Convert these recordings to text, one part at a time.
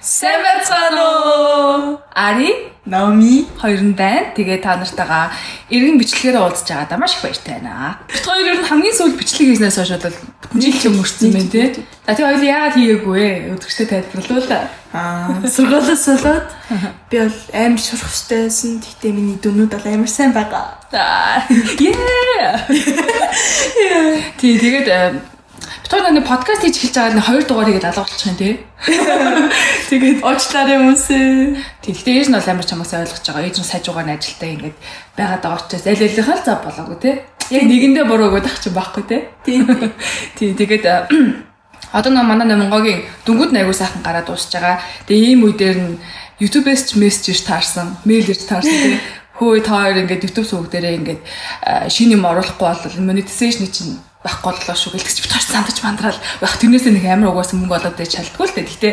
Сэмэцано Ари, Наоми хоёр нь байна. Тэгээ та нартайгаа эргэн бичлэгээр уулзж байгаадаа маш их баяртай байна. Бид хоёр ер нь хамгийн сүүлд бичлэг хийснээс хойш бол бүтэн жил өнгөрсөн байна тий. За тэгээ хоёул яагаад хийгээгүй вэ? Өдөртөө тайлбарлуулаа. Сургуулиас болоод би бол амар сурахчтайсэн. Гэхдээ миний дүнүүд бол амар сайн байгаа. Тий тэгээд битүүр нэг подкаст хийж эхэлж байгаа нэг 2 дугаар хийгээд алга болчих юм тий. Тэгээд уучлаарай хүмүүсээ. Тэгэхдээ ээж нь бол амар чамаас ойлгож байгаа. Ээж нь сайжуугаар ажилтаа ингээд байгаад байгаа учраас аль алийнхаа зав болоогүй тий. Яг нэгэндээ буруу өгöd ах чинь байхгүй тий. Тий тэгээд одоо манай Монгогийн дүнгууд аягүй сайхан гараад дуусж байгаа. Тэгээ ийм үедэр нь YouTube-ээс ч мессеж таарсан, мэйлж таарсан тий. Хөөе та хоёр ингээд YouTube сувг дээрээ ингээд шинэ юм оруулахгүй бол monetization чинь байхгүй боллоо шүү гэлтэж бит хоёр сандаж мандраал байх тэрнээсээ нэг амар угаасан мөнгө олоод байж шалтгагүй л дээ. Гэхдээ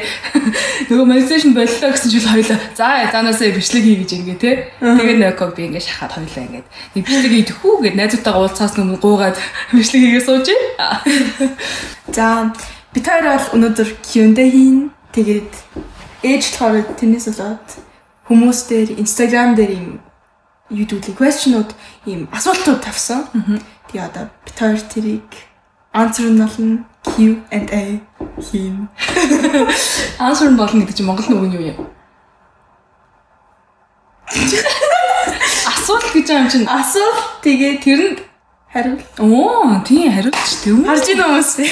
нөгөө monetization боллоо гэсэн чил хоёлаа за занаасаа бичлэг хий гэж ингээ тий. Тэгээд нөког би ингээ шахаад хоёлаа ингээд нэг бичлэг хийх үү гэд найзуудтайгаа уулзахаас өмнө гуугаад бичлэг хийгээ сууж. За бит хоёр бол өнөөдөр Q&A хийн. Тэгээд ээж болохоор тэрнээс болоод хүмүүс дээр Instagram дээр юм YouTube question-ууд ийм асуултууд тавьсан. Тэгээ одоо бит хоёр тэрийг answer нь болно Q&A хийн. Answer нь болно гэдэг чинь Монгол нүгэн юу юм? Асуулт гэж юм чинь Асуулт тэгээ тэрэнд хариулт. Оо, тийм хариулт тийм үү? Харж байна хүмүүс.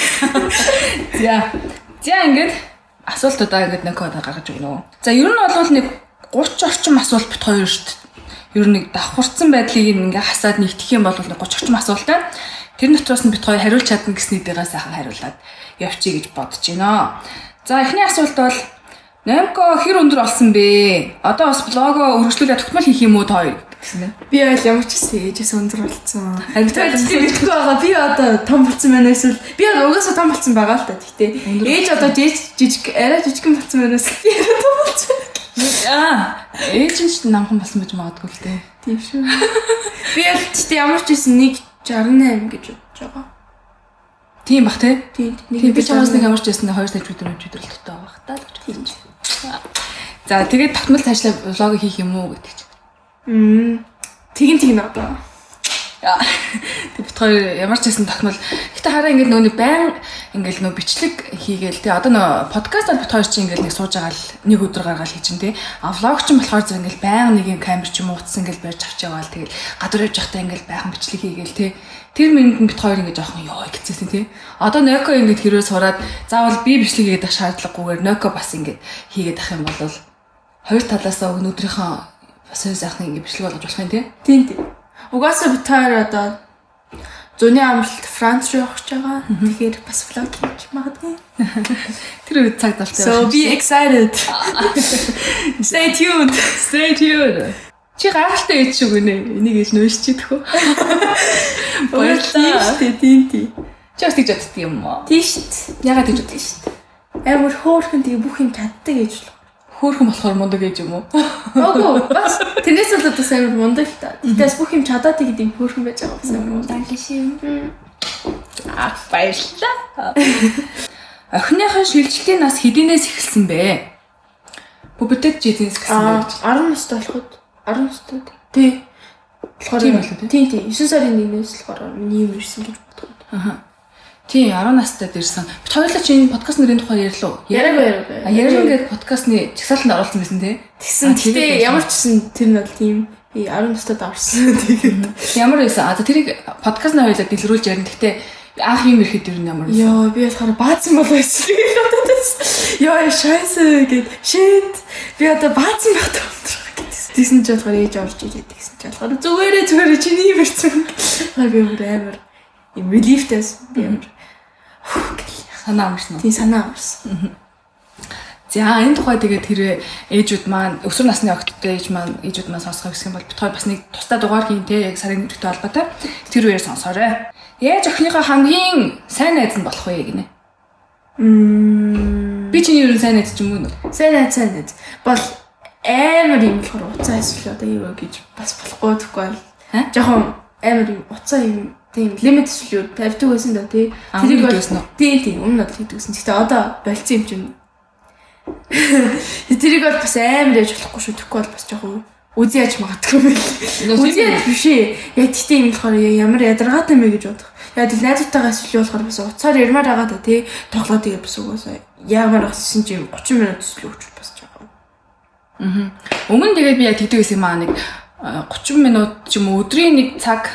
За ингээд асуултуудаа ингээд нэг код гаргаж өгнө. За ер нь бол нэг 30 орчим асуулт бит хоёр шүү дээ. Ер нь нэг давхарцсан байдлыг ингээ хасаад нэгтгэх юм бол 30 орчим асуулт байна. Тэр дотроос нь бит хоёр хариулж чадна гэсний дээрээ сайхан хариулаад явчих гэж бодож байна. За эхний асуулт бол Намко хэр өндөр болсон бэ? Одоо бас блого өргөжлүүлээд тогтмол хийх юм уу та хоёр гэсэн байна. Би бол ямар ч гэсэн ээжээс өндөр болсон. Харин мэдхгүй байгаа. Би одоо том болсон байна эсвэл би угаасаа том болсон байгаа л та. Гэхдээ ээж одоо жижиг арай жижигэн болсон байна эсвэл би арай том болсон. Ээж нь ч намхан болсон гэж магадгүй л дээ. Тийм шүү. Би л гэхдээ ямар ч гэсэн 168 гэж бодож байгаа. Тийм бах тий. Тийм. Би чамаас нэг ямар ч байсан 2 сая өдөр л төгтөө байгаа хта л гэж. За тэгээд тогтмол цаашлаа влог хийх юм уу гэдэг чинь. Тэгин одоо. Тэг бит хоёр ямар ч байсан тогтмол. Гэтэ хараа ингээд нөгөө байн ингээд нөгөө бичлэг хийгээл тий. Одоо нөгөө подкаст бол бит хоёр чинь ингээд нэг сууж байгаа л нэг өдөр гаргаал хийж чинь тий. Влог чинь болохоор зэрэг ингээд байн нэг юм камер ч юм уу утсан ингээд барьж авч яваал тэгэл гадуур явж байхдаа ингээд байхан бичлэг хийгээл тий. Тэр минут бит хоёр ингээд жоохон ёо гэцээсэн тий. Одоо Ноко ингээд хэрвээ сураад заавал би бичлэг хийгээд ах шаардлагагүйгээр Ноко бас ингээд хийгээд ах юм бол хоёр талаасаа өнөөдрийнхөө бас сайхан ингээд бичлэг болгож болох юм тий. Тийм. Угаасаа бит хоёр одоо зуны амралт Франц руу явах гэж байгаа. Тэгэхээр бас влог хийж магадгүй. Тэр үед цаг завтай. So be excited. Stay tuned. Чи гайхалтай ээж шүү гэнэ. Энийг ээж нөөш чи төхөө. Баярлалаа. Тийм. Чи бас тэгж боддөг юм уу? Тийм шүү. Ягаад тэгж боддөг шүү? Амар хөөрхөн тэгээ бүх юм чаддаг ээж л. Хөөрхөн болохоор мундаг ээж юм уу? Үгүй бас тэрнээс болоод бас амар мундаг та. Тэгтээс бүх юм чадаад гэдэг хөөрхөн байж байгаа бас амар мундаг шүү. Баярлалаа. Охиныхоо шилжилтийн нас хэдийнээс эхэлсэн бэ? Pubertet Jesus гэсэн байж. 10 настай болоход 10 настай. Тий. Тэгэхээр тийм 9 сарын 1-ээс болохоор миний юм ирсэн гэж боддог. Тий 10 настайд ирсэн. Бид хоёулаа чинь подкаст нэрийн тухай ярьлаа. Яриаг. Ярин гэдэг подкастны чагсаалтанд оруулсан байсан тий. Тэгсэн. Гэтэ ямар ч гэсэн тэр нь бол тийм би 10 настайд авсан. Тэгээд ямар байсан? За тэрийг подкастны хоёулаа дэлгэрүүлж ярина. Гэхдээ анх юм ирэхэд юу ямар байсан? Йоо би болохоор баацсан болоо байсан. Йоо шайсэ гэд shit. Би одоо баацсан багтаа унтрах гэдсэн. Тэгсэн ч болохоор ээж орж ирээд тэгсэн ч болохоор зүгээрээ чиний бэрцэн. Би амар юм relief-тэс би амар санаа амарсан. Тийм санаа амарсан. За энэ тухай тэгээд хэрвээ ээжүүд маань өсвөр насны охидтой ээжүүд маань сонсох гэсэн бол бид хоёр бас нэг тусдаа дугаар хийн те яг сарын 1-р холбоотой тэр үеэр сонсоорой. Яаж охиныхоо хамгийн сайн найз нь болох вэ гинэ? Би чиний юу сайн найз ч юм уу? Сайн найз бол амар юм болохоор уцаа эсвэл одоо юу гэж бас болохгүй тэгэхгүй бол жоохон амар юм уцаа юм тийм лимит шүү тавьдаг байсан да тий. Тэрийг байсан уу? Тийм өмнө нь хийдэг байсан. Гэхдээ одоо болцсон юм чинь Тэрийг бол бас амар яж болохгүй шүү. Тэгэхгүй бол бас жоохон үзий яж магадгүй байл. Үзий яж биш ээ. Яг тэгтээ юм болохоор ямар ядаргаатай мэй гэж бодох. Яг л найзуудтайгаа сүлээ болохоор бас уцаар ярмаар байгаа да тий. Тоглоод тэгээ бас угаасаа яамаар гассан чинь 30 минут сүлээ өгч бас жоохон. Өмнө тэгээд би яг тэгдэг байсан маа нэг 30 минут ч юм уу өдрийн нэг цаг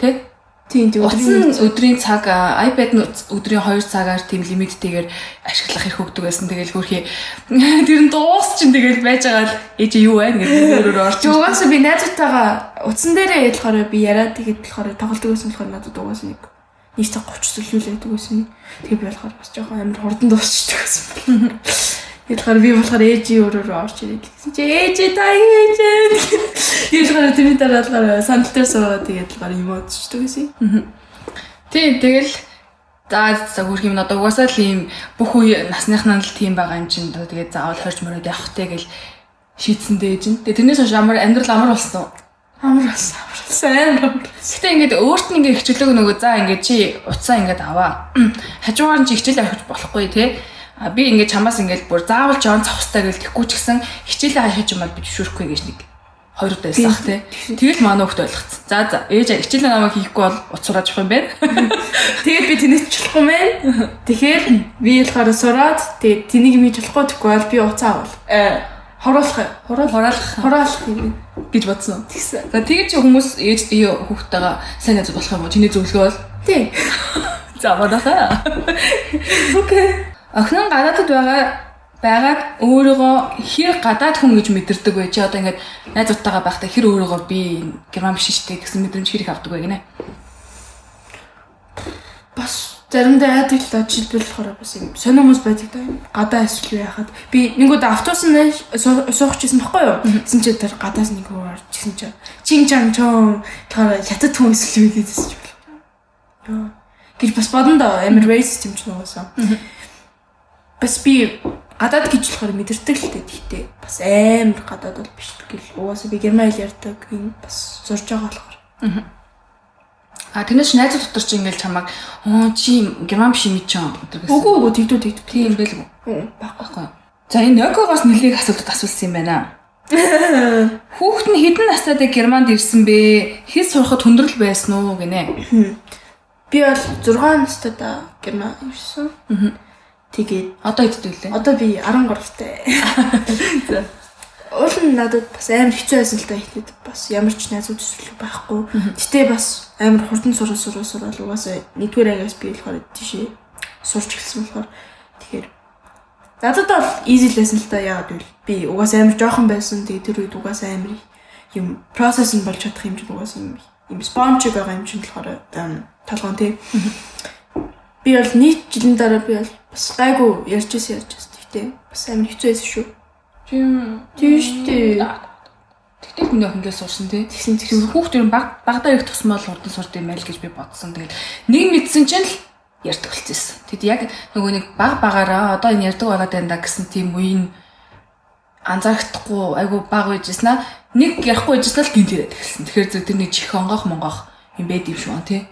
тий. Тийм өдрийн цаг iPad нь өдрийн 2 цагаар тийм лимиттэйгээр ашиглах хэрэг өгдөг байсан. Тэгэл хөрхий тэр нь дуус чинь тэгэл байж байгаа л ээж юу байна гэдэг өөрөөр орчих. Угаасаа би найзуудтайгаа утсан дээрээ ялахаараа би яриад тэгээд болохоор тоглодог байсан болохоор надад угаасаа нэг нийтдээ 30 сүлүүлээдэг байсан. Тэгээд би болохоор бас жоохон амар хурдан дуусчихдаг байсан. Тэгэхээр би болохоор ээжийн өөрөөр орж ирээд гэсэн чи ээж та ээж. Тэгэхээр тэрний дараалгаар сандал дээр суугаад тэгээд болохоор юм оцчихдаг гэсэн. Тийм тэгэл за хөрх юм одоо угаасаа л ийм бүх үе насныхнаа л тийм байгаа юм чинь тэгээд заавал хорж мөрөд явах те гэл шийдсэн дээж нь. Тэгээд тэрнээс хойш амьдрал амар болсон. Амар болсон. Гэтэ ингээд өөрт нь ингээд хичээлэг нөгөө за ингээд чи уцаа ингээд аваа. Хажуугаар нь чи хичээл авах болохгүй те. Би ингээд чамаас ингээд бүр заавал жоон цавхстай гэж тэхгүй ч гэсэн хичээлээ хайхаж юм бол би зөвшөөрөхгүй гэж нэг 2 удаа хэлсах тий. Тэгэл манай хөлт ойлгоцсон. За ээж хичээлээ намайг хийхгүй бол уцуураач явах юм байна. Тэгээд би тэнэс чулахгүй мэн. Тэгэхээр би болохоор сураад тэгээд тэнийг хийж болохгүй тэгэхгүй бол би уцаа авал. Хураалах юм гэж бодсон. Тэгсэн. За тэгээд чи хүмүүс ээж хүүхдтэйгээ сайн найзууд болох юм уу? Чиний зөвлөгөө бол? Тий. За бодохоо. Окей. Охин гадаадд байгаад өөрийгөө хэр гадаад хүн гэж мэдэрдэг вэ? Чи одоо ингээд найзуудтайгаа байхдаа хэр өөрийгөө би герман биш штэ гэсэн мэдрэмж хэрэг авдаг вэ гинэ? Бас заримдаа яадаг л жишээлбэл болохоор бас юм сониомос байдаг даа. Гадаа эсвэл яхад би нэг удаа автобуснаа суух гэсэн баггүй юу? Гэсэн чи тэр гадаас нэг өөр гэсэн чи чин чан чон тэр хятад хүн эсвэл үү гэсэн чи болоо. Гэж бас бодон доо амар racist юм ч нугасаа. Бас би гадаад гэж болохоор мэдэрдэг л дээ. Гэхдээ бас амар гадаад бол биш гэл угаасаа би герман хэл ярьдаг юм бас зурж байгаа болохоор. Тэрнээс найзууд дотор чи ингээл чамаг чи герман биш юм чи гэдэг. Үгүй тэгдэг. Тийм байл үү? Баггүй. За энэ Нокогоос нэлээд асуултууд асуусан юм байна. Хүүхэд нь хэдэн настайдаа Германд ирсэн бэ? Хэд сурахад хүндрэл байсан уу гинэ? Би бол 6 настайдаа Герман ирсэн. Тэгээд одоо хэдтэй вэ? Одоо би 13-тай. За. Уул нь надад бас амар хэцүү байсан л да ихнэд бас ямар ч найзууд төсвөл байхгүй. Гэтэ бас амар хурдан сурал угаасаа нэгдүгээр ангиас би болохоор тийшээ сурч эхэлсэн болохоор тэгэхээр надад бол easy lesson л да яагаад гэвэл би угаасаа амар жоохон байсан. Тэгээд тэр үед угаасаа амар юм процесс нь болж чадах юм чинь угаасаа юм sponge байгаа юм чинь болохоор толгоон тий. Би бол нийт жилийн дараа би бол бас гайгүй ярьжсэн. Гэхдээ бас амар хэцүү байсан шүү. Тийм шүү дээ. Тэгтээ хүний охин гэж сурсан тий. Тэгсэн хүүхдэр багадаа их тусмал хурдан сурд юм байл гэж би бодсон. Тэгээд нэг мэдсэн чинь л ярьдаг болчихсон. Тэгэд яг нөгөө нэг багаараа одоо энэ ярьдаг байгаа даа гэсэн тийм үеийн анзаарахдаггүй айгу баг байжсэн аа. Нэг ярихгүй байжсэн л гинт яриад эхэлсэн. Тэгэхээр зөв тэр нэг чих онгох юм байд юм шүү тий.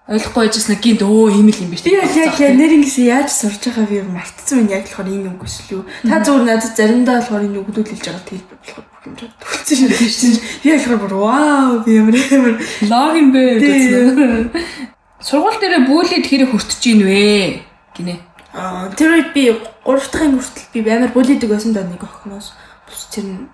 Ойлгохгүй байжсэн гинт ийм л юм биш тий. Яг нэр ингэсэн яаж сурж байгаа би мартцсан юм яг болохоор энэ үгс лүү. Та зүгээр надад заримдаа болохоор энэ үгдүүд хэлж байгаа тий болохоор бүх юм төгөлцсөн шүү дээ. Би болохоор бүр вау би ямар лог юм бэ гэсэн. Сургууль дээрээ бүлэд хэрэг хүртэж ийн вэ гинэ. Тэр үед би 3 дахь хүртэл би амар бүлэдэг байсан да нэг охиноос. Бус тэр нь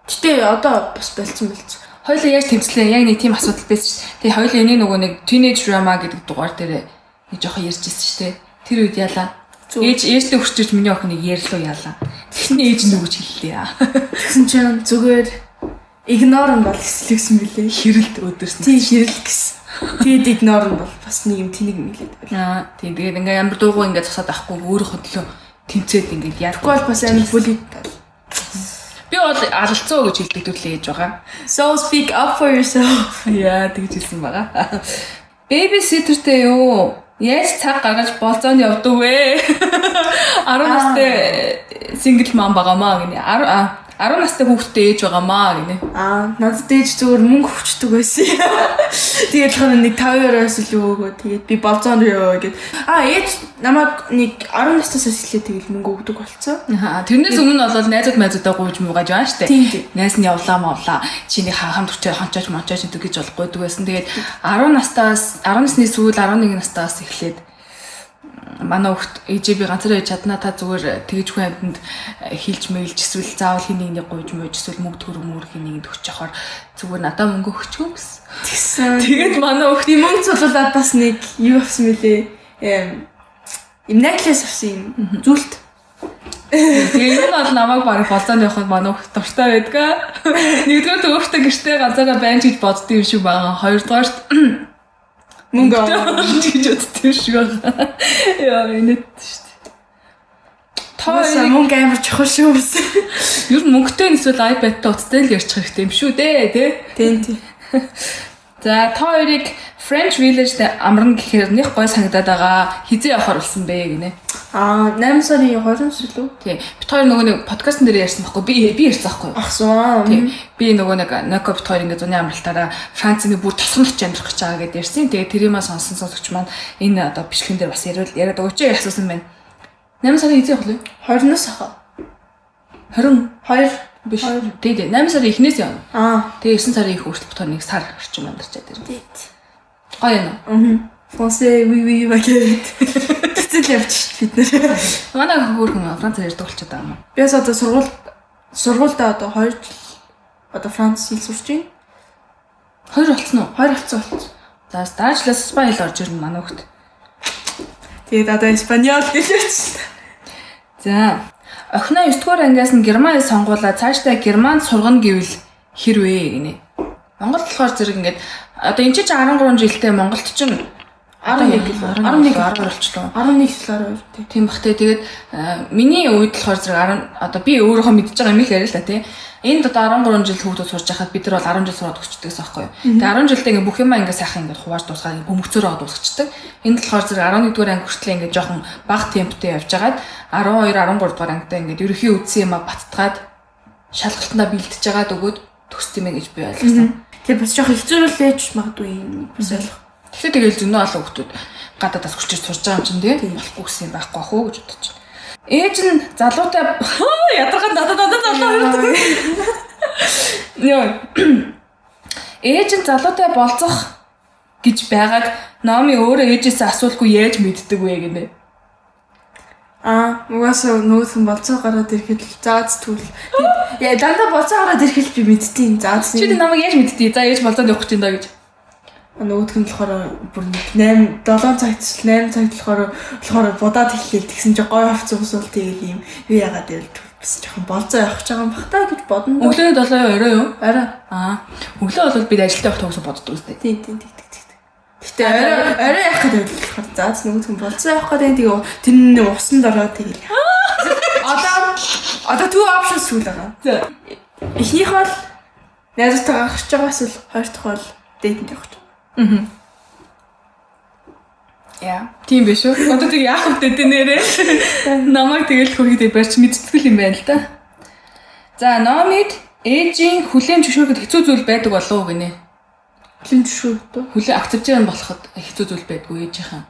гэтээ одоо бас болцсон. Хоёлаа яаж тэмцлээ? Яг нэг тийм асуудал байсан шүү дээ. Тэгээ хоёлаа энийг нөгөө нэг teenage drama гэдэг дугаар дээр нэг жоохон ярьжсэн шүү дээ. Тэр үед яалаа. Ээжтэй хүрчиж миний охиныг ярьлуу яалаа. Тэгний ээж нүгэж хэллээ. Тэгсэн чинь зүгээр ignore нь бол хэслэгсэн билээ. Хэрэлт өдөрсөн. Тийм хэрэл гэсэн. Тэгээд ignore нь бол бас нэг юм тэнэг мэлээд байл. Тийм тэгээд ингээм амар дуугүй ингээд засаад авахгүй өөрийнхөө төлөө тэмцээд ингээд яахгүй бол бас амар бүлэд. Би бол алалцоо гэж хэлдэг төрлөө ээж байгаа. So speak up for yourself. Яа тэгж хэлсэн байгаа. Babysitterтэй юу? Яаж цаг гаргаж болцоонд явдаг вэ? 10 настай single mom байгаамаа гинэ. 10 настай хүүхдтэй ээж байгаамаа гинэ. Надад ээж зүгээр мөнгө өгчдөг байсан. Тэгээд болохоор нэг 5-2-оос л өгөө. Тэгээд би болзоон ёо гэд. Ээж намайг нэг 10 настайс эхлээд тэгэл мөнгө өгдөг болцсон. Тэрнээс өмнө бол найзуудаа гуйж муугаж байна штэ. Найз нь явлаа мовлаа. Чиний хамт хүчээр хончоож мончоож гэдэг гэж бол гуйдаг байсан. Тэгээд 10 насны сүүл 11 настаас эхлээд манай хүүхд ээжээ би ганцаараа яж чадна та зүгээр тэгж хүн амьтанд хилж мэйлж эсвэл заавал хин нэг гуйж мууж эсвэл мөнгө төгрөг мөрхийн нэгэнд өгч явахаар зүгээр надаа мөнгө өгчихөө гэсэн. Тэгээд манай хүүхд мөнгө цуглуулад бас нэг юу авсан мөлий им necklace авсан юм зүйлт. Тэгээ юу бол намайг барыг болзоонд явахад манай хүүхд дуртай байдгаа. Нэгдүгээр өөртөө гэртээ ганцаараа байна гэж боддөг юм шиг байгаа. Хоёрдугаарт мөнгө гэж боддөг шиг байгаа. Яа инээд шүү дээ. Та мөнгө амар чухал шүү бас. Юу мөнгөтэй эсвэл iPad-тай уцтай л ярьчих хэрэгтэй юм шүү дээ, тий. За та хоёрыг French Village-д амарна гэхээр нэг гой санагдаад байгаа. Хизээ явахаар болсон бэ гинэ. 8 сарын 20 лөө. Тий. Бид хоёр нөгөө нэг подкастн дээр ярьсан байхгүй. Би ярьсан байхгүй. Ахсуу. Тий. Би нөгөө нэг Нако бид хоёр ингээд зуны амралтаараа Францны бүр тосгон очиж амьдрах гэж байгаа гэдээ ярьсан. Тэгээ тэриймээ сонсон сонсогч маань энэ одоо бичлэгэн дээр бас яриад өгч яасуусан байна. 8 сарын хизээ явах вэ? 20-оос ахаа. 22 биш. Тий. 8 сарын эхнээс явна. Тэгээ 9 сарын их хүртэл бид хоёр нэг сар орчим амьдарчаад ирнэ. Тий. Гоё юм. Фонсе oui багэт. Тэцэл явчих бид нэр. Манай хөөрхөн Францаар ярьдаг болчиход байгаа юм. Би одоо сургуультай одоо 2 жил одоо Франц хэл сурч байна. 2 болцсон уу? 2 болцсон. За даачлаас Испани хэл орж ирнэ манай хүүхд. Тэгээд одоо Испаниол гэлээч. За охиноо 9 дугаар ангиас нь герман хэл сонгуулаад цаашдаа германд сургана гэвэл хэрвээ гинэ. Монгол болохоор зэрэг ингээд одоо энэ ч 13 жилдээ Монголд ч 11 болчлоо. 11 жилээр тий. Тийм бах тий. Тэгээд миний үед болохоор зэрэг одоо би өөрөөхөө мэдж байгаа юм л яриа л та тий. Энд одоо 13 жил хүүхдүүд сурж байхад бид нар бол 10 жил сураад өгчдөгс аахгүй юу. Тэгээд 10 жилдээ ингээ бүх юм ингээ сайхан ингээ хувааж дуусгаад бөмбөгцөөрөө дуусчихдаг. Энд болохоор зэрэг 11 дугаар анги хүртэл ингээ жоохон бага темптэй явж байгаад 12 13 дугаар ангидаа ингээ ерөхийн үдсэн юм баттгаад шалгалтандаа бэлдэж байгаад өгөөд төгсд юм гэж би ойлгосон. Тэгээд бас жоохон хэцүүлж магадгүй юм бас ойлгох. Тэгэхээр тэгэл зөндөө олон хүүхдүүд гадаадаас хүчээр сурж байгаа юм чинь тийм болохгүй гэсэн юм байхгүй ах уу гэж бодож байна. Ээж нь залуутай ядархан дадаа залуу. Яа. Ээж нь залуутай болцох гэж байгааг Номи өөрөө ээжээсээ асуулгүй яаж мэддэг вэ гэнэ. Угаасаа нөөсөн болцоо гараад ирэхэд зааз түл. Яа дандаа болцоо гараад ирэхэд би мэдтiin зааз. Чи намайг яаж мэдтий? За ээж болцоонд явах гэж энэ даа гэж. Нөгөөх нь болохоор бүр 8 7 цагт 8 цагт болохоор будаад эхлэв тэгсэн чи гой авц уусвал тэгэл юм юу яагаад гэвэл бас жоохон болцоо явах гэж байгаа юм бах та гэж бодно. Өглөө 7 орой юу? Орой. Өглөө бол бид ажилдаа явах төгсө боддог үстэй. Тийм. Гэтэ орой явах гэдэг болохоор заац нөгөөх нь болцоо явах гэдэг тэгээ тэр усанд ороод тэгэл. Одоо two options сүүл байгаа. За. Эхнийх бол найзтайгаа гарч байгаас л хоёр дахь бол дэйтэнд явах. Яа, тийм биш үү? Одоо тэг яах вэ тэ нэрээ? Намайг тэгэл хөргөдөө барьж мэдтгэл юм байна л да. За, Номид ээжийн хүлээн зөвшөөрөхөд хэцүү зүйл байдаг болов уу гинэ? Хүлээн зөвшөөрөлтөө? Хүлээн акцептийн болоход хэцүү зүйл байдгүй ээжийнхэн.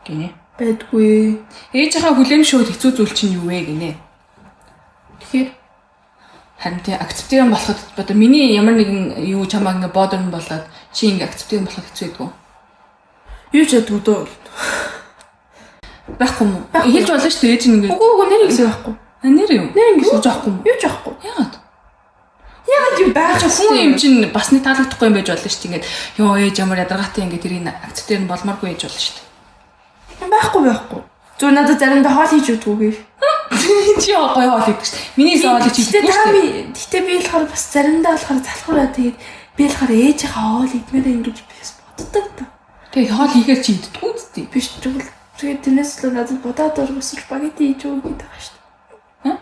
Гинэ? Байдгүй. Ээжийнхээ хүлээн зөвшөөрөхөд хэцүү зүйл чинь юу вэ гинэ? Тэгэхээр харин тийм акцептийн болоход одоо миний ямар нэгэн юу чамаа ингээ бодорн болоод чи ингээ акцептийн болоход хэцүү байдгүй. Юу ч ядгүй дөө. Байхгүй юм. Хэлж болно шүү дээ ээж ингээ. Үгүй нэр гэсэн байхгүй. Нэр юу? Нэр ингээ сууж авахгүй юм. Юу ч авахгүй. Яагаад? Яагаад юм байж хүн юм чинь бас нэг таалагдахгүй юм байж болно шүү дээ. Ингээд ёо ээж ямар ядаргаатай ингээ тэрийг акцептийн болмооргүй ээж болно шүү дээ. Байхгүй. Зүгээр надад заримдаа хоол хийж өгдөггүй. Чи гоё хоол хийдэг шүү дээ. Миний хоол хийж өгдөг шүү дээ. Гэтэ би болохоор бас заримдаа болохоор залхуураа тэгээд би болохоор ээжийнхээ хоол идмээр ингэж бис боддог та. Тэгээ хоол хийхээр чи иддэггүй үстэй. Биш тэгвэл тэгээд тэрнээс л надад бодоод оргосон спагетти хийж өгөх гэдэг байгаа шүү дээ.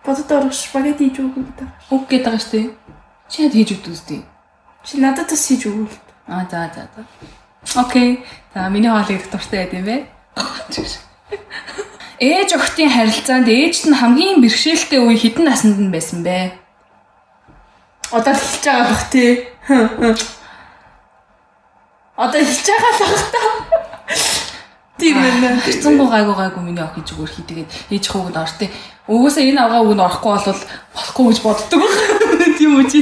Бодоод оргосон спагетти хийж өгөх гэдэг байгаа. Үг гэдэг байгаа шүү дээ. Чи яд хийж өгдөг үстэй. Чи надад бас хийж өгвөл. За. Окей. За миний хоол идэх дуртай байд юм бэ? Ээж охидын харилцаанд ээжт нь хамгийн бэрхшээлтэй үе хэдэн наснд нь байсан бэ? Одоо хэлж байгаа бах тий. Одоо хэлж байгаа л бах та. Тийм ээ. Хэцэнгу гайгүй миний охин зүгээр хийдгээд ээж хөөг нь ортой. Угсаа энэ авгаа үг нь орохгүй болвол болохгүй гэж боддог. Тийм үү чи?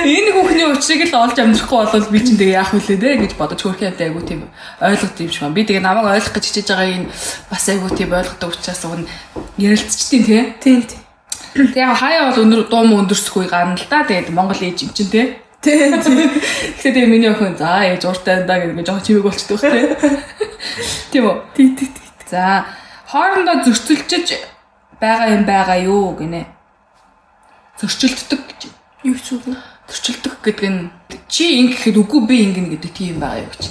Энэ хүүхний учрыг л олж амьдрахгүй болвол би чинь тэгээ яах вүлээ дээ гэж бодож хөрхөө амтай айгу тийм ойлгох юм шиг байна. Би тэгээ намайг ойлгох гэж хичээж байгаа энэ бас айгу тийм ойлгодог учраас уг нь ярилцчихдээ тий. Тийм. Тэгээ хаяа бол өндөр дуу өндөрсөхгүй гана л да. Тэгээд Монгол ээж юм чинь тий. Тийм. Тэгэхээр миний охин за ээж ууртай даа гэж жоохон чимэг болчдөг тий. Тийм үү? Тийм. За хоорондоо зөрчилдөж байгаа юу гинэ. Зөрчилддөг гэж. Юу ч үгүй. Зөрчилдөх гэдэг нь чи ингэхэд үгүй би ингэнэ гэдэг тийм байгаа юу гэж.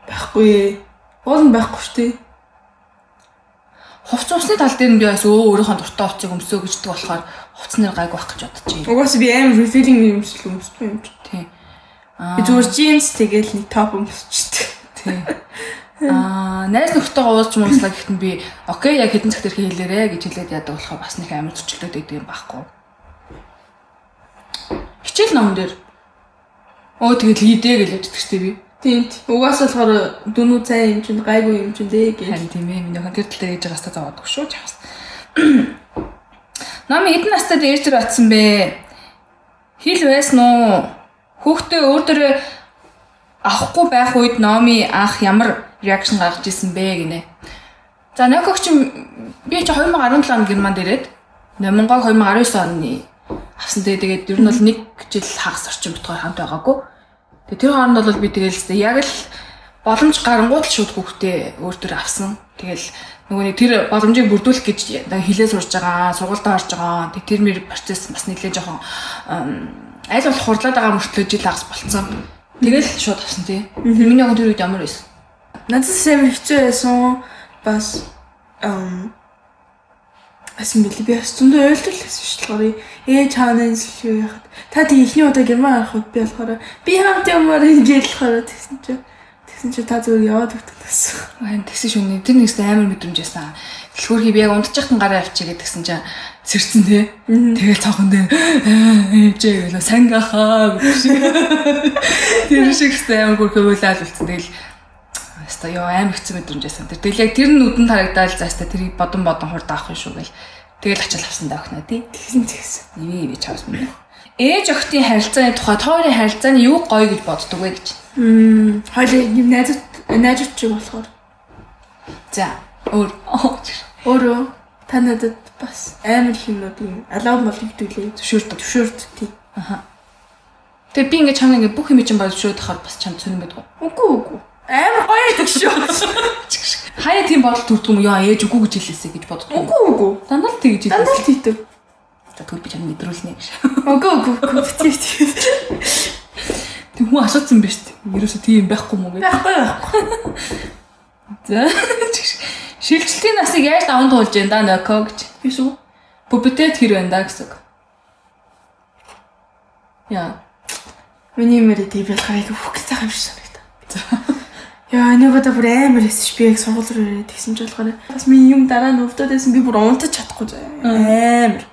Байхгүй. Уул нь байхгүй шүү дээ. Хувц усны тал дээр нь би бас өөрийнхөө дуртай хувцыг өмсөө гэждэг болохоор хувцнэр гайг байх гэж бодож байна. Угаасаа би амар refilling юмшил өмсөхгүй юм чи. Тийм. Би зүгээр jeans тэгэл нэг топ өмсчихдээ. Тийм. Найз нөхдөйгөө уулзч мууслаа гэхэд нь би окей яг хэдэн цаг тэрхээ хэлээрэ гэж хэлээд яадаг болохоор бас нэг амар зөрчилдөд байдаг юм байхгүй. Хичээл номон дээр тэгэл хийдэ гэж яддаг штеп би. Тийм. Угаасаа болохоор дөнүү цай юм чинь гайгүй юм чинь дээ гэж. Харин тийм ээ. Миний охин тэр тал дээр ээж байгаас зовоодог шүү жахс. Нами хэдэн настай ээж дээр атсан бэ? Хил байсан уу? Хүүхдээ өөр дөрөө авахгүй байх үед Номи анх ямар реакшн гаргаж исэн бэ гинэ. За Ноког чи би чи 2017 он Германд ирээд Номингоо 2019 оны авсан. Тэгээд ер нь бол 1 жил хагас орчим битгаар хамт байгаагүй. Тэгээд тэр хооронд бол би тэгээл яг л боломж гарангууд л шууд хүүхдээ өөр төр авсан. Тэгэл нөгөө нэг тэр боломжийг бүрдүүлэх гэж хилээ сурж байгаа, сургуультаа орж байгаа. Тэр мэр процесс бас нэлээд жоохон аль болох хурлаад байгаа мөртлөө жил хагас болцсон. Тэгэл шууд авсан тий. Миний охин тэр үед ямар байсан? Надад сайн хэцүү байсан. Бас асан били би бас зөндөө ойлголтолсэн шүү дээ. Ээж хаанаас л юу яхад. Та тийм ихний удаа Герман авах би болохоор би хамт юмар ингэж болохоор тэгсэн чи та зүгээр яваад өгдөгсөн. Айн тэгсэн шүний тэр нэгс амар мэдрэмж байсан. Дэлгүүр хий би яг унтчихсан гараа авчигээ тэгсэн чи сэрцэн тий. Тэгэл цаахан дээр ээжээ гэлээ сангахаа гэж. Тэр шигтэй амар гүрхээ уйлаад үлдсэн. Тэгэл хаста ёо амар хэцүү мэдрэмж байсан. Тэгэл яг тэр нүдэн тарагдаад заастаа тэрийг бодон хурд авах юм шүү гэл. Тэгэл ачаал авсан даа охиноо тий. Тэгсэн. Ивэ чавс минь. Ээж охидын харилцааны тухай тойрны харилцааны юу гоё гэж боддог вэ гэж. Хоёул юм найзууд ч болохоор. За Өөрөө та надад бас амар хэмнүүд юм алав мол хэвдүүлээ зөвшөөрдөг тий. Аха. Тэгээ би ингээд чамд ингээд бүх юм чинь боловшроод хахаар бас чамд сонирмэд гоо. Үгүй. Амар гоё байдаг шүү. Хаяа тийм бодол төрдөг юм яа ээж үгүй гэж хэлээсэй гэж боддог. Үгүй. Дандаа л тэгж хэлсэн. Дандаа л тийдэг. За түр би чамд мэдрүүлнэ гэж. Үгүй. Тий. Тэг хүн асуусан биз дээ. Ерөөсө тийм байхгүй мó гэж. Байхгүй. За. Шилжилтийн насыг яаж даван туулж байна да Ноко гэж. Юу? Пубертет хэр байна да гэсэн. Яа. Миний мөрөд тийм ялгаагүй хөхтэй юм шиг санагдаа. Яа, нэгөөд бүр амар эсэж би яг сургууль руу ирээд тэгсэн ч болохоор бас миний юм дараа нь өвдөд байсан би бүр унтаж чадахгүй заа. Амар.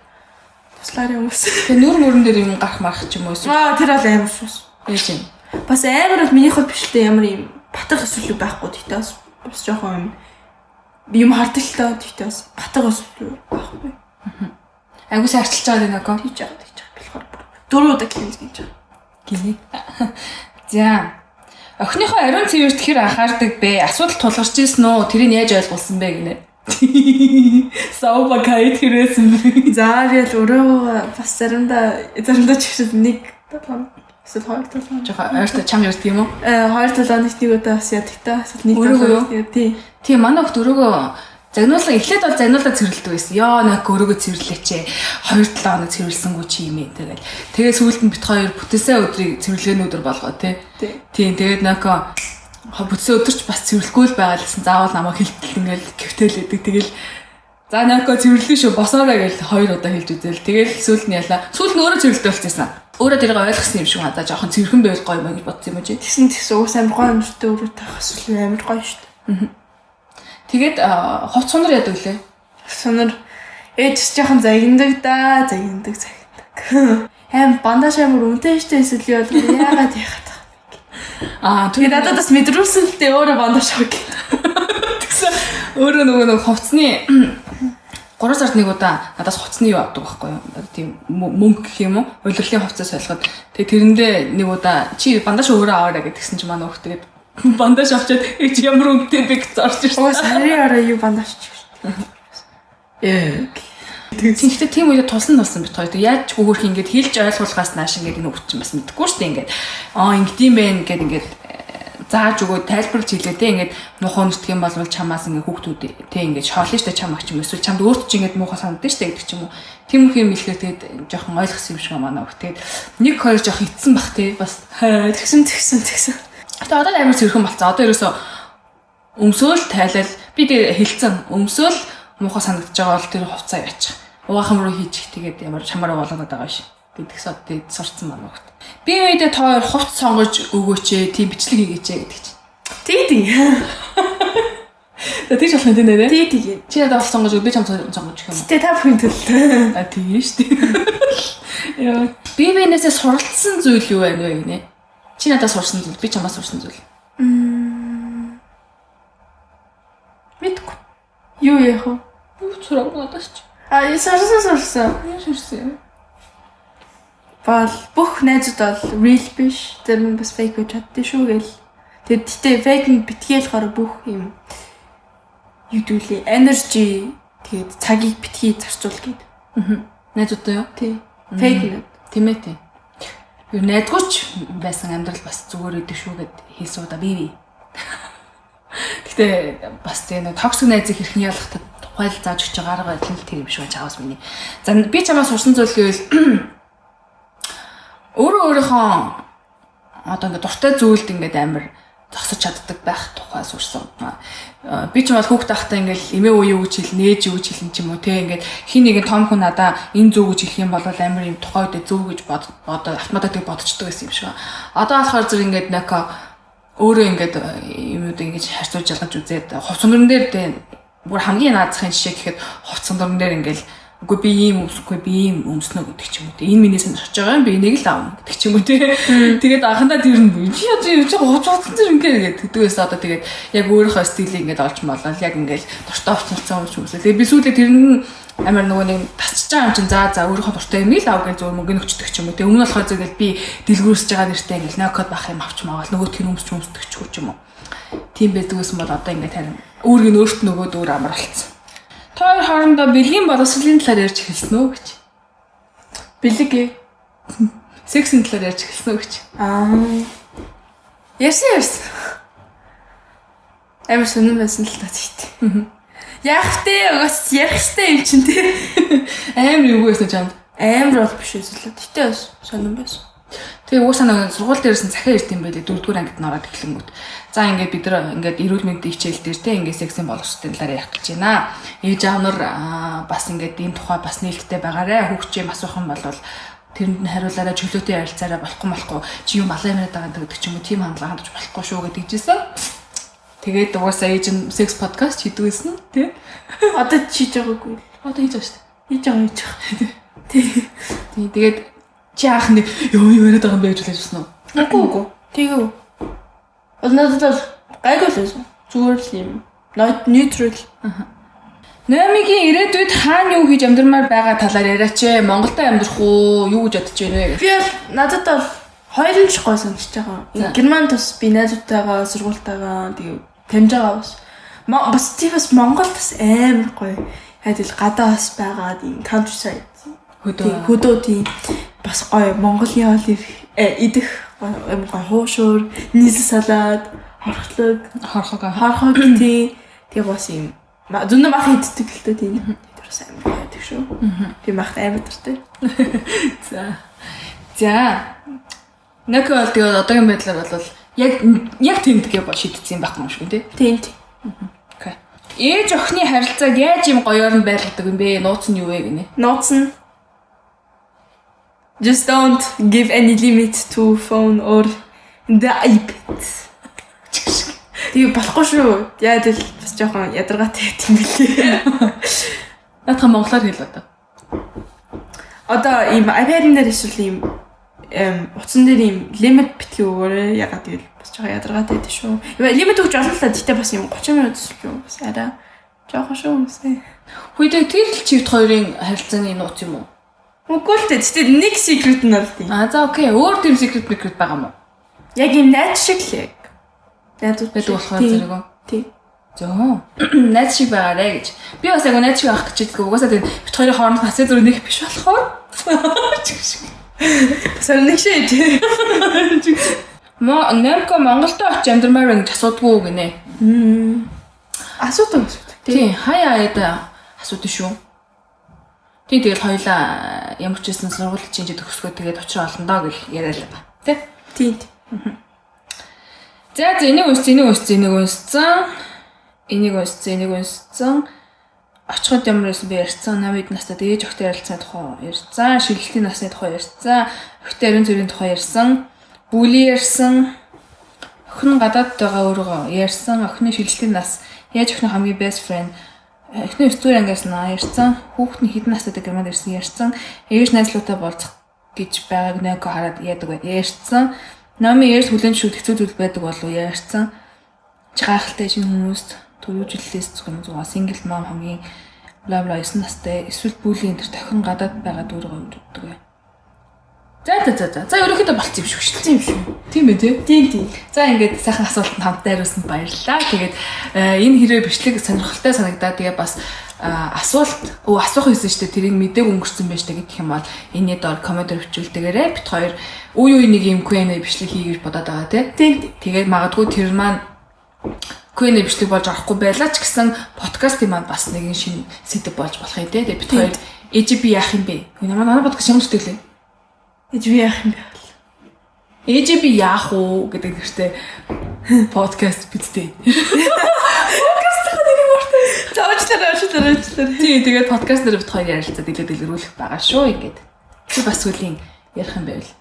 Туслаар юм уус. Тэг нүрэн дээр юм гарах марах ч юм уу эсвэл. Тэр бол амар шүүс. Ээж юм. Бас амар бол миний хувьд биш л ямар юм батах эсвэл байхгүй тэгтээс бас жоохон юм харталтай тэгтээс батах эсвэл байхгүй. Айгуус арчилж байгаа дээ Ноко. Тийж байгаа болохоор 4 удаа клинз гэж байгаа. Гинэ. За. Охиныхоо ариун цэвэрт хэр анхаардаг бэ? Асуудал тулгарч ирсэн үү? Тэрийг яаж ойлгуулсан бэ гинэ? Саува кайт хэрэгсэн бэ? За би л өөрөө бас заримдаа ч ихсэн нэг эсвэл хоёр талаа. Жохоо ойртой чам ярьд юм уу? Хоёр талаа нэг удаа бас ядагтаа эсвэл нэг талаа. Тий. Тийм манай хот өрөөгөө загнуулсан эхлээд бол загнуулаад цэвэрлдэг байсан. Яа нэг өрөөгөө цэвэрлээч. 2-7 хоног цэвэрлсэнгүй чи юм ээ тэгэл. Тэгээ сүүлд нь бит хоёр бүтээсээ өдрийг цэвэрлэгийн өдөр болгоо тий. Тийм тэгээд нэг бүтээсээ өдөрч бас цэвэрлэхгүй л байгаа л гэсэн. Заавал намайг хилтэл ингээл гэвтэлээдэг. Тэгэл за Ноко цэвэрлэе шүү босоорой гэж 2 удаа хэлж үзэл. Тэгэл сүүлд нь ялаа. Сүүлд нь өөрөө цэвэрлэлтэй болчихсон. Өөрөө тэрийг ойлгосон юм шиг байна. За жоохон цэвэрхэн байвал гоё юм гэж бодсон юм уу чи? Тэгсэн уус амар гоё амартай өөрөө тахас л амар гоё шүү дээ. Тэгээд хувц сунар яадаг лээ. Сунар ээжс жоохон загиндаг. Аим бандаж амар үнэтэй штэ эсвэл яагаад яхад. Тэгээд надад бас мэдрүүлсэн л дээ өөрөө бандаж шог. Тэгсэн өөрөө нөгөө хувцсны 3 сард нэг удаа надаас хувцсны юу авдаг байхгүй юу? Тийм мөнгө гэх юм уу? Улирлын хувцас солиход. Тэгээд тэрэндээ нэг удаа чи бандаж өөрөө аваарай гэдгсэн чи манай хөх тэгээд бандаж авчаад чи ямар үнэтэй бэ гэж зорж ирсэн. Оо сарын араа юу бандаж ч шүү. Тэгвэл тийм үед тулсан бит хоёр. Яаж ч хөөх ингэж хэлж ойлгуулгаас нааш ингэж энэ өвчин бас мэдэхгүй шүү дээ ингэж. Ингэдэм бэ ингэж зааж өгөө тайлбарлаж хэлээ те ингэж нухаа нүтгэх юм бол чамаас ингэ хүүхдүүд те ингэж хоолно штэ чам агч юм эсвэл чамд өөрт ч ингэ муухай санагдаж штэ гэдэг ч юм уу. Тэмх юм хэлэхээр тэгээд жоохон ойлгосон юм шиг манай хөх. Тэгээд 1 2 жоох итсэн бах те бас тэгсэн. Тэгээ одоо амар цэрхэн болцсон. Одоо ерөөсөө өмсөөл тайлал би тэгээ хэлцэн өмсөөл муухай санагдаж байгаа бол тэр хувцаа яачих. Угаахам руу хийчих тэгээд ямар чамаараа болгоод байгаа ш. Гэдгээс тэгээд сурцсан маань хөхт. Би үедээ та хоёр хувц сонгож өгөөч тийм бичлэг хийгээч гэдэг чинь. Тий. Тэгж болох юм дээ нэ. Тий. Чи надад хувц сонгож өг би чам сонгож өгөх юм. Тэ та бүхэн төлөө. Тийм шүү дээ. Яа. Би-бинээсээ суралцсан зүйл юу байна вэ гинэ? Чи надад сурсан зүйл, би чамаас сурсан зүйл. Мэдгүй. Юу яах вэ? Юу сурах надад ч. Сурсан. Сурсан. Бал бүх найзууд бол real биш. Зарим нь бас fake гэж чаддээ шүү гэл. Тэгээд гэтээ fake нь битгээл болохоор бүх юм юу дүүлээ energy тэгээд цагийг битгий зарцуул гээд. Найзуудтай юу? Тий. Fake нь. Тийм ээ тий. Юу найдгууч байсан амьдрал бас зүгээр идэв шүү гэд хэлсэн удаа би. Гэтэ бас тийм нэг токсик найзыг хэрхэн ялгахад тухайл зааж өгч байгаа арга барил тэр юм шиг байж аваас миний. За би чамаас сурсан зүйл гэвэл өөрийнхөө одоо ингээд дуртай зүйлд ингээд амар зогсож чаддаг байх тухай сурсан. Би ч бас хүүхд тахтай ингээд эмээ уу юу гэж хэл, нээж юу гэж хэлэн ч юм уу те ингээд хин нэгэн том хүн надаа энэ зөв гэж хэлэх юм бол амар юм тухай үедээ зөв гэж бодоо автоматик бодчихдог байсан юм шиг. Одоо болохоор зэрэг ингээд нэг өөрөө ингээд юмуд ингэж харьцуулж ялгаж үзээд хувцсандрын дээр те бүр хамгийн наазахын жишээ гэхэд хувцсандрын дээр ингээд үгүй би ийм өмсөхгүй би ийм өмснө гэдэг ч юм уу. Энэ миний сонирхож байгаа юм би энийг л аавна гэдэг ч юм уу тий. Тэгээд анхандаа тэр нь би одоо хувцсан зэрэг ингээд гэдгээс одоо тэгээд яг өөрийнхөө стилийг ингээд олж молол яг ингээд дуртай хувцсан юм шиг. Тэгээд би сүүлдээ тэр нь амар нөгөө нэг тасчих байгаа юм чинь за өөрийнхөө дуртай юм л аав гэж зөв мөнгө өгчдөг ч юм уу. Тэгээд өмнө болохоор зэрэг би дэлгүүрсэж байгаа нэртэй ингээд нокод бах юм авч маавал нөгөө тэр өмсдөг ч юм уу. Тийм байдгүйсэн бол одоо ингээд харин өөрийг нь өөрт нөгөөд өөр амар болцсон. Тоор хоорондоо бэлгийн боловсролын талаар ярьж эхэлсэн үү гэж. Бэлэг ээ. Сексийн талаар ярьж эхэлсэн үү гэж. Ярьсан. Амар сонирн байсан л та тийт. Яах вэ? Угаас ярих штэ юм чинь тий. Амар юу байсан чамд? Амар бол биш эсвэл тэгтээ сонирн байсан. Тэгээ уусаа нэг сургууль дээрээс нь захиа ирд юм байлээ 4-р ангид нь ороод эхлэнгүүт. За ингээд бид нар ингээд эрүүл мэндийн хичээл дээр те ингээд сексийн боловсролын талаар ярих гэж байна. Ээж аав нар бас ингээд энэ тухай бас нээлттэй байгаарэ. Хүүхчээ асуух юм бол тэрэнд нь хариулаарай чөлөөтэй ярилцаарай болохгүй чи юм алаа юмраад байгаа гэдэг ч юм уу тийм хандлага хандж болохгүй шүү гэдэг жисэн. Тэгээд угаасаа ээж нь секс подкаст хийдэг байсан тий. Одоо хийж байгаагүй. Одоо хийж байгаа шүү дээ. Хийж байгаа. Тий. Тэгээд чи анх нэг юу яриад байгаа юм байж үлээж байна уу? Үгүй. Тэгээ. Надад гайгүй л байсан. Зүгээр л юм. Neutral. Нэмигийн ирээдүйд хаана юу хийж амьдрмаар байгаа талаар яриач ээ. Монголд амьдрах уу? Юу гэж бодож байна вэ? Би надад бол хоёрын ч гой санагдаж байгаа. Германд бас би найзуудтайгаа сургуультайгаа тэгээ таньж байгаа бас. Бас тиймээс Монголд бас амар гоё. Хайдэл гадаа бас байгаа тийм countryside. Хөдөө тийм бас гоё Монголын хоол идэх амар гоё хуушуур, нийс салаад, хорхог тийм тэгээ бас юм зөндөө мах иддэг л дээ тийм. Тэр бас амар гоё байдаг шүү. Би махт амар дуртай. За. Нэг бол тэгээ одоогийн байдлаар бол яг тэмдгээ бол шийдсэн юм байхгүй юм шиг тий. Тийм. Окей. Ээж охины харилцааг яаж юм гоёор нь байлгадаг юм бэ? Нууц нь юу вэ гинэ? Нууц нь Just don't give any limit to phone or the iPad. Тэгээ болохгүй шүү. Яа тэгэл бас жоохон ядаргаатай юм билээ. Наадхан монголоор хэл одоо. Одоо ийм iPad-ын дээр эсвэл ийм утсан дээр ийм лимит битгий өгөөрэй. Ягаад гэвэл бас жоохон ядаргаатай дээ шүү. Лимит өгч олон л та гэтээ бас ийм 30 минут шүү. Бас арай жоохон шүү үсэ. Хүйдээ тэр л чивт хоёрын харилцааны нууц юм уу? Үгүй л дээ. Тэгтээ нэг secret нь бол тийм. За окей. Өөр тийм secret байгаа юм уу? Яг ийм найз шиг л яг. Найз байдаг болохоор зэрэг үү? Тий. Зөө. Найз шиг байгаарэ гэж. Би бас яг найз шиг авах гэж хэлдэг. Угаасаа тийм бит хоёрын хооронд хасаа зүрх нэг биш болохоор. Сар нэг шийд. Нэмко Монголд очиж амьдрмаар гэж асуудгүй гинэ. Асуудаг. Тий, хаяа яда асуудаг шүү. Тий, тэгэл хоёлаа ямар ч байсан сургууль чинь төгсгөө тэгээд очир олон доо гэж яриа л ба. Тий. За энийг унсцсан. Очиход ямар байсан би ярьсан. Намид настад ээж охтой ярилцсан тухай ярьсан. Шилжилтийн насны тухай ярьсан. Охтой ариун зүрийн тухай ярьсан. Бүлийн ярьсан. Охин гадаад байгаа өөрөө ярьсан. Охины шилжилтийн нас. Яаж охины хамгийн best friend. Охины 9 дугаар ангиас ярьсан. Хүүхдний хэдэн настай гэмээр ярьсан. Ээж найзлуутай болцох гэж байгааг нөкө хараад яадаг ярьсан. Номын ярьс хүлэн шүүд хэцүү зүйл байдаг болов ярьсан. Жигайхалтай шинэ хүмүүст төрөвжлэлээс зугаа single mom хамгийн бла бла 9 настай эсвэл бүлийн энэ тохин гадаад байгаа дүүргөө өгдөг. За ерөнхийдөө болцсон юм шүү. Тийм ээ тий. За ингээд сайхан асуултанд хамтдаа хариулсанд баярлалаа. Тэгээд энэ хэрэг бичлэг сонирхолтой санагдаад тэгээ бас асуух байсан шүү дээ. Тэрийг мэдээг өнгөрсөн байж та гэх юм бол энэний доор коммент өвчүүлдэгээрээ бит хоёр үе нэг юм Q&A бичлэг хийгэж бодоод байгаа тий. Тэгээд магадгүй тэр маань Q&A бичлэг болж орохгүй байлаа ч гэсэн подкастын маань бас нэгэн шинэ сэдв болж болох юм тий. Тэгээд бит хоёр AGB яах юм бэ? Манай подкаст ямар сэтгэлээ? AGB яах юм бэ? AGB яах уу гэдэг нэртэй подкаст бидтэй. Уучлаарай. Тий, тэгээд подкаст дээр бит хоёр ярилцаад дэлгэрүүлэх байгаа шүү ингээд. Чи бас үлийн ярих юм байвал.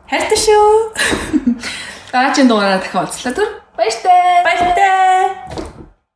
Хайртай шүү. Дараагийн дугаараар дахин уулзлаа түр.